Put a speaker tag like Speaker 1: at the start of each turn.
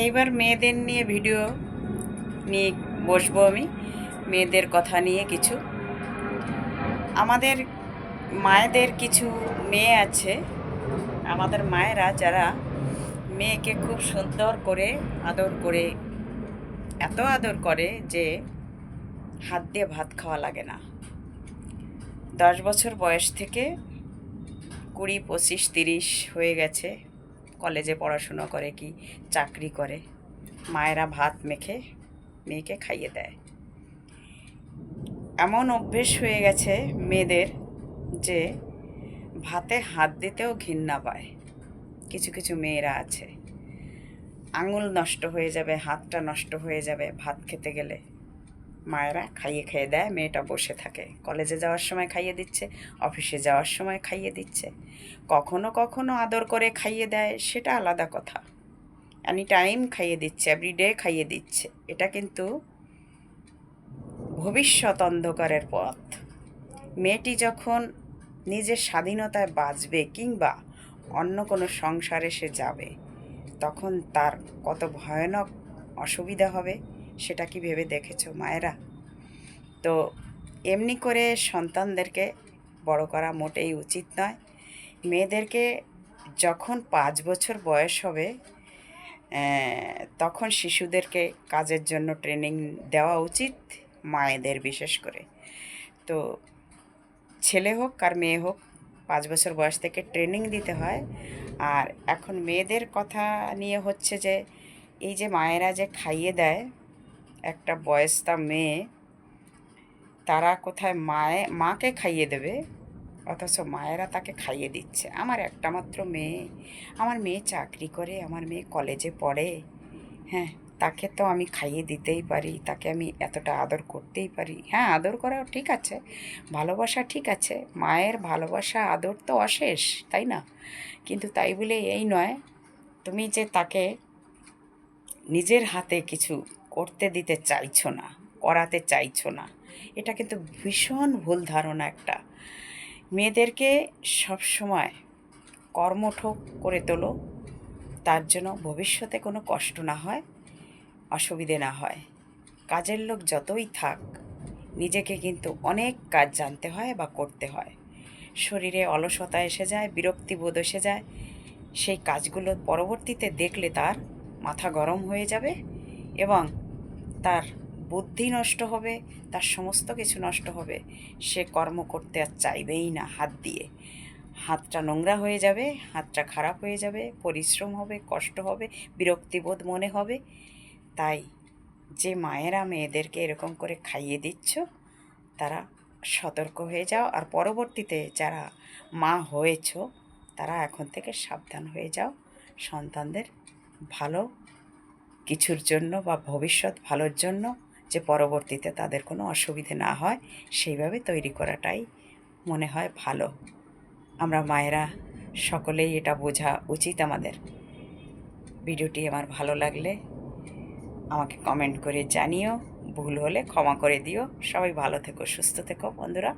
Speaker 1: এইবার মেয়েদের নিয়ে ভিডিও নিয়ে বসবো আমি। মেয়েদের কথা নিয়ে কিছু, আমাদের মায়েদের কিছু মেয়ে আছে, আমাদের মায়েরা যারা মেয়েকে খুব সুন্দর করে আদর করে, এত আদর করে যে হাত দিয়ে ভাত খাওয়া লাগে না। 10 বছর বয়স থেকে 20, 25, 30 হয়ে গেছে, কলেজে পড়াশুনো করে কি চাকরি করে, মায়েরা ভাত মেখে মেয়েকে খাইয়ে দেয়। এমন অভ্যেস হয়ে গেছে মেয়েদের যে ভাতে হাত দিতেও ঘৃণা পায়। কিছু কিছু মেয়েরা আছে, আঙুল নষ্ট হয়ে যাবে, হাতটা নষ্ট হয়ে যাবে ভাত খেতে গেলে, মায়েরা খাইয়ে খেয়ে দেয়, মেয়েটা বসে থাকে। কলেজে যাওয়ার সময় খাইয়ে দিচ্ছে, অফিসে যাওয়ার সময় খাইয়ে দিচ্ছে, কখনো কখনো আদর করে খাইয়ে দেয়, সেটা আলাদা কথা। এনি টাইম খাইয়ে দিচ্ছে, এভরিডে খাইয়ে দিচ্ছে। এটা কিন্তু ভবিষ্যৎ অন্ধকারের পথ। মেয়েটি যখন নিজের স্বাধীনতায় বাঁচবে কিংবা অন্য কোনো সংসারে সে যাবে, তখন তার কত ভয়ানক অসুবিধা হবে সেটা কি ভেবে দেখেছো মায়েরা? তো এমনি করে সন্তানদেরকে বড় করা মোটেই উচিত নয়। মেয়েদেরকে যখন 5 বছর বয়স হবে, তখন শিশুদেরকে কাজের জন্য ট্রেনিং দেওয়া উচিত, মায়েদের বিশেষ করে। তো ছেলে হোক আর মেয়ে হোক, 5 বছর বয়স থেকে ট্রেনিং দিতে হয়। আর এখন মেয়েদের কথা নিয়ে হচ্ছে যে এই যে মায়েরা যে খাইয়ে দেয়, একটা বয়স্তা মেয়ে, তারা কোথায় মাকে খাইয়ে দেবে, অথচ মায়েরা তাকে খাইয়ে দিচ্ছে। আমার একটা মাত্র মেয়ে, আমার মেয়ে চাকরি করে, আমার মেয়ে কলেজে পড়ে, হ্যাঁ, তাকে তো আমি খাইয়ে দিতেই পারি, তাকে আমি এতটা আদর করতেই পারি। হ্যাঁ, আদর করাও ঠিক আছে, ভালোবাসা ঠিক আছে, মায়ের ভালোবাসা আদর তো অশেষ, তাই না? কিন্তু তাই বলে এই নয় তুমি যে তাকে নিজের হাতে কিছু করতে দিতে চাইছো না, করাতে চাইছো না। এটা কিন্তু ভীষণ ভুল ধারণা একটা। মেয়েদেরকে সবসময় কর্মঠ করে তোলো, তার জন্য ভবিষ্যতে কোনো কষ্ট না হয়, অসুবিধে না হয়। কাজের লোক যতই থাক, নিজেকে কিন্তু অনেক কাজ জানতে হয় বা করতে হয়। শরীরে অলসতা এসে যায়, বিরক্তিবোধ এসে যায়, সেই কাজগুলো পরবর্তীতে দেখলে তার মাথা গরম হয়ে যাবে এবং তার বুদ্ধি নষ্ট হবে, তার সমস্ত কিছু নষ্ট হবে। সে কর্ম করতে আর চাইবেই না হাত দিয়ে। হাতটা নোংরা হয়ে যাবে, হাতটা খারাপ হয়ে যাবে, পরিশ্রম হবে, কষ্ট হবে, বিরক্তিবোধ মনে হবে। তাই যে মায়েরা মেয়েদেরকে এরকম করে খাইয়ে দিচ্ছ, তারা সতর্ক হয়ে যাও। আর পরবর্তীতে যারা মা হয়েছ, তারা এখন থেকে সাবধান হয়ে যাও, সন্তানদের ভালো কিছুর জন্য বা ভবিষ্যৎ ভালোর জন্য, যে পরবর্তীতে তাদের কোনো অসুবিধে না হয়, সেইভাবে তৈরি করাটাই মনে হয় ভালো। আমরা মায়েরা সকলেই এটা বোঝা উচিত আমাদের। ভিডিওটি আমার ভালো লাগলে আমাকে কমেন্ট করে জানিও, ভুল হলে ক্ষমা করে দিও। সবাই ভালো থেকো, সুস্থ থেকো বন্ধুরা।